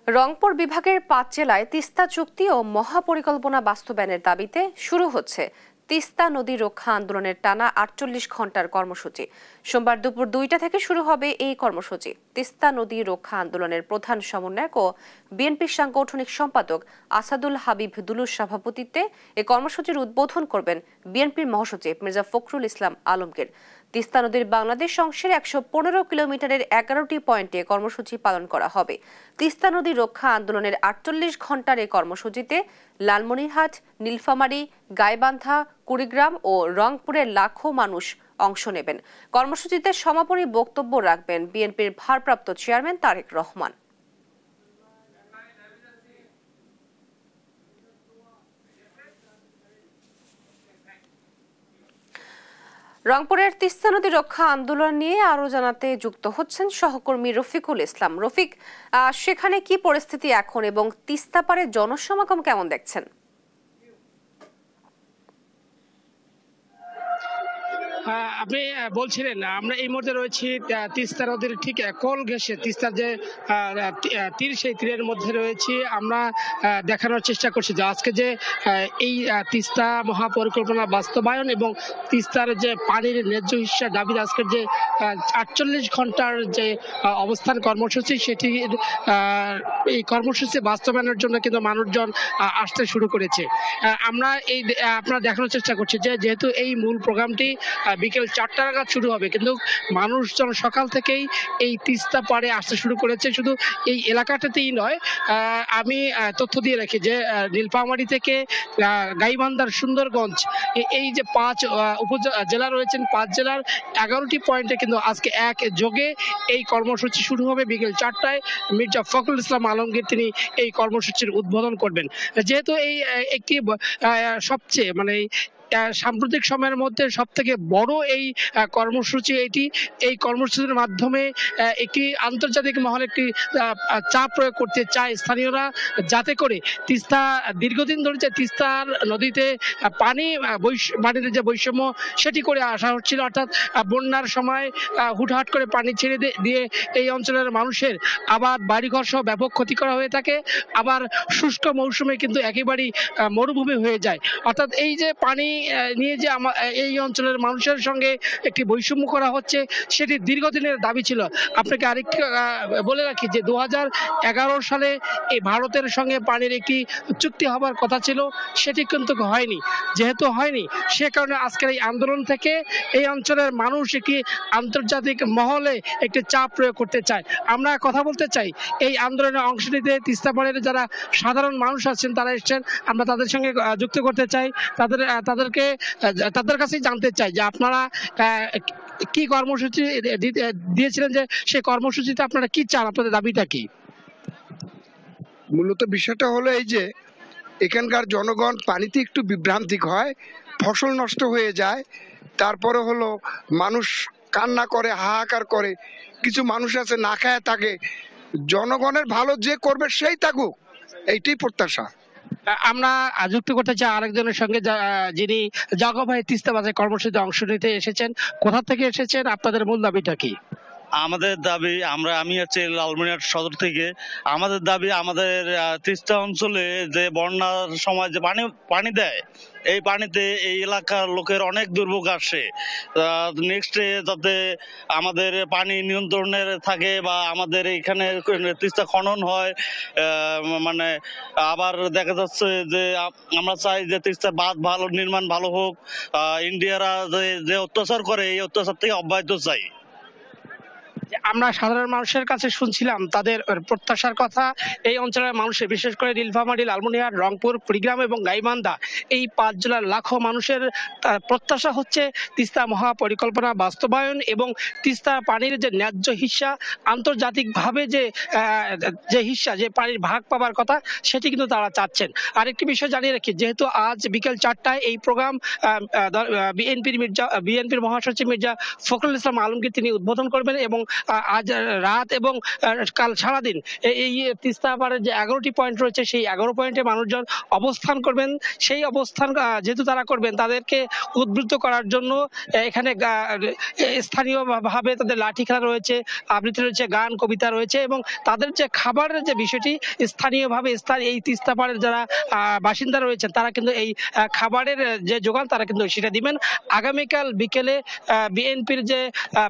রংপুর বিভাগের ৫ জেলায় তিস্তা চুক্তি ও মহাপরিকল্পনা বাস্তবায়নের দাবিতে শুরু হচ্ছে তিস্তা নদী রক্ষা আন্দোলনের টানা ৪৮ ঘন্টার কর্মসূচি। সোমবার দুপুর ২টা থেকে শুরু হবে এই কর্মসূচি। তিস্তা নদী রক্ষা আন্দোলনের প্রধান সমন্বয়ক ও বিএনপির সাংগঠনিক সম্পাদক আসাদুল হাবিব দুলুর সভাপতিত্বে এই কর্মসূচির উদ্বোধন করবেন বিএনপির মহাসচিব মির্জা ফখরুল ইসলাম আলমগীর। তিস্তা নদীর বাংলাদেশ অংশের ১১৫ কিলোমিটারের ১১টি পয়েন্টে কর্মসূচি পালন করা হবে। তিস্তা নদী রক্ষা আন্দোলনের ৪৮ ঘন্টার এই কর্মসূচিতে লালমনিরহাট, নীলফামারী, গাইবান্ধা, কুড়িগ্রাম ও রংপুরের লাখো মানুষ অংশ নেবেন। কর্মসূচিতে সমাপনী বক্তব্য রাখবেন বিএনপির ভারপ্রাপ্ত চেয়ারম্যান তারেক রহমান। রংপুরের তিস্তা নদী রক্ষা আন্দোলন নিয়ে আরো জানাতে যুক্ত হচ্ছেন সহকর্মী রফিকুল ইসলাম। রফিক, সেখানে কি পরিস্থিতি এখন এবং তিস্তা পাড়ে জনসমাগম কেমন দেখছেন? আপনি বলছিলেন আমরা এই মুহূর্তে রয়েছি তিস্তা নদীর ঠিক কোল ঘেঁষে তিস্তার যে তীর, সেই তীরের মধ্যে রয়েছি। আমরা দেখানোর চেষ্টা করছি যে আজকে যে এই তিস্তা মহাপরিকল্পনা বাস্তবায়ন এবং তিস্তার যে পানির ন্যায্য হিস্যা দাবির আজকের যে ৪৮ ঘন্টার যে অবস্থান কর্মসূচি, সেটির এই কর্মসূচি বাস্তবায়নের জন্য কিন্তু মানুষজন আসতে শুরু করেছে। আমরা আপনারা দেখানোর চেষ্টা করছি যে যেহেতু এই মূল প্রোগ্রামটি বিকেল ৪টা নাগাদ শুরু হবে, কিন্তু মানুষজন সকাল থেকেই এই তিস্তা পাড়ে আসতে শুরু করেছে। শুধু এই এলাকাটাতেই নয়, আমি তথ্য দিয়ে রাখি যে নীলফামারী থেকে গাইবান্ধার সুন্দরগঞ্জ, এই যে ৫ উপজেলা রয়েছেন, ৫ জেলার ১১টি পয়েন্টে কিন্তু আজকে এক যোগে এই কর্মসূচি শুরু হবে। বিকেল ৪টায় মির্জা ফখরুল ইসলাম আলমগীর তিনি এই কর্মসূচির উদ্বোধন করবেন। যেহেতু এই একটি সবচেয়ে সাম্প্রতিক সময়ের মধ্যে সব থেকে বড় এই কর্মসূচি, এই কর্মসূচির মাধ্যমে একটি আন্তর্জাতিক মহলে একটি চাপ প্রয়োগ করতে চায় স্থানীয়রা, যাতে করে তিস্তা দীর্ঘদিন ধরে যে তিস্তার নদীতে পানির যে বৈষম্য সেটি করে আসা হচ্ছিল, অর্থাৎ বন্যার সময় হুটহাট করে পানি ছেড়ে দিয়ে এই অঞ্চলের মানুষের আবার বাড়িঘর সহ ব্যাপক ক্ষতি করা হয়ে থাকে। আবার শুষ্ক মৌসুমে কিন্তু একেবারেই মরুভূমি হয়ে যায়। অর্থাৎ এই যে পানি নিয়ে যে এই অঞ্চলের মানুষের সঙ্গে একটি বৈষম্য করা হচ্ছে, সেটি দীর্ঘদিনের দাবি ছিল। আপনাকে আরেকটি বলে রাখি যে ২০১১ সালে এই ভারতের সঙ্গে পানির একটি চুক্তি হবার কথা ছিল, সেটি কিন্তু হয়নি। যেহেতু হয়নি, সে কারণে আজকের এই আন্দোলন থেকে এই অঞ্চলের মানুষ একটি আন্তর্জাতিক মহলে একটি চাপ প্রয়োগ করতে চায়। আমরা কথা বলতে চাই এই আন্দোলনে অংশ নিতে তিস্তা পাড়ের যারা সাধারণ মানুষ আছেন, তারা এসছেন, আমরা তাদের সঙ্গে যুক্ত করতে চাই। তাদের কাছেই জানতে চাই যে আপনারা কি কর্মসূচি দিয়েছিলেন, যে সেই কর্মসূচিতে আপনারা কি চান, আপনাদের দাবিটা কি? মূলত বিষয়টা হলো এই যে এখানকার জনগণ পানিতে একটু বিভ্রান্তিক হয়, ফসল নষ্ট হয়ে যায়, তারপরে হলো মানুষ কান্না করে, হাহাকার করে, কিছু মানুষ আছে না খায় থাকে। জনগণের ভালো যে করবে সেই থাকুক, এইটাই প্রত্যাশা। আমরা যুক্ত করতে চাই আরেকজনের সঙ্গে, যিনি জাগো ভাই তিস্তা বাজার কর্মসূচিতে অংশ নিতে এসেছেন। কোথা থেকে এসেছেন, আপনাদের মূল দাবিটা কি? আমাদের দাবি, আমি হচ্ছে লালমনিরহাট সদর থেকে। আমাদের দাবি, আমাদের তিস্তা অঞ্চলে যে বন্যার সময় যে পানি দেয়, এই পানিতে এই এলাকার লোকের অনেক দুর্ভোগ আসে। নেক্সটে যাতে আমাদের পানি নিয়ন্ত্রণের থাকে, বা আমাদের এইখানে তিস্তা খনন হয়, আবার দেখা যাচ্ছে যে আমরা চাই যে তিস্তা বাঁধ নির্মাণ ভালো হোক। ইন্ডিয়ারা যে অত্যাচার করে, এই অত্যাচার থেকে অব্যাহত চাই। আমরা সাধারণ মানুষের কাছে শুনছিলাম তাদের প্রত্যাশার কথা। এই অঞ্চলের মানুষের, বিশেষ করে নীলফামারী, লালমনিরহাট, রংপুর, কুড়িগ্রাম এবং গাইবান্ধা, এই ৫ জেলার লাখো মানুষের প্রত্যাশা হচ্ছে তিস্তা মহাপরিকল্পনা বাস্তবায়ন এবং তিস্তা পানির যে ন্যায্য হিস্যা, আন্তর্জাতিকভাবে যে হিস্যা, যে পানির ভাগ পাবার কথা, সেটি কিন্তু তারা চাচ্ছেন। আরেকটি বিষয় জানিয়ে রাখি, যেহেতু আজ বিকেল ৪টায় এই প্রোগ্রাম বিএনপির মহাসচিব মির্জা ফখরুল ইসলাম আলমগীর তিনি উদ্বোধন করবেন এবং আজ রাত এবং কাল সারাদিন এই তিস্তা পাড়ের যে 11টি পয়েন্ট রয়েছে সেই 11 পয়েন্টে মানুষজন অবস্থান করবেন। সেই অবস্থান যেহেতু তারা করবেন তাদেরকে উদ্বুদ্ধ করার জন্য এখানে স্থানীয়ভাবে তাদের লাঠি খেলা রয়েছে, আবৃত্তি রয়েছে, গান কবিতা রয়েছে এবং তাদের যে খাবারের যে বিষয়টি স্থানীয়ভাবে এই তিস্তা পাড়ের যারা বাসিন্দা রয়েছেন তারা কিন্তু এই খাবারের যে যোগান তারা কিন্তু সেটা দিবেন। আগামীকাল বিকেলে বিএনপির যে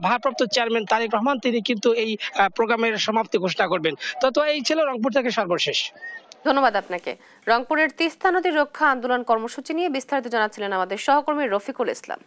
ভারপ্রাপ্ত চেয়ারম্যান তারেক রহমান তিনি কিন্তু এই প্রোগ্রামের সমাপ্তি ঘোষণা করবেন। তো এই ছিল রংপুর থেকে সর্বশেষ। ধন্যবাদ আপনাকে। রংপুরের তিস্তা নদী রক্ষা আন্দোলন কর্মসূচি নিয়ে বিস্তারিত জানাচ্ছিলেন আমাদের সহকর্মী রফিকুল ইসলাম।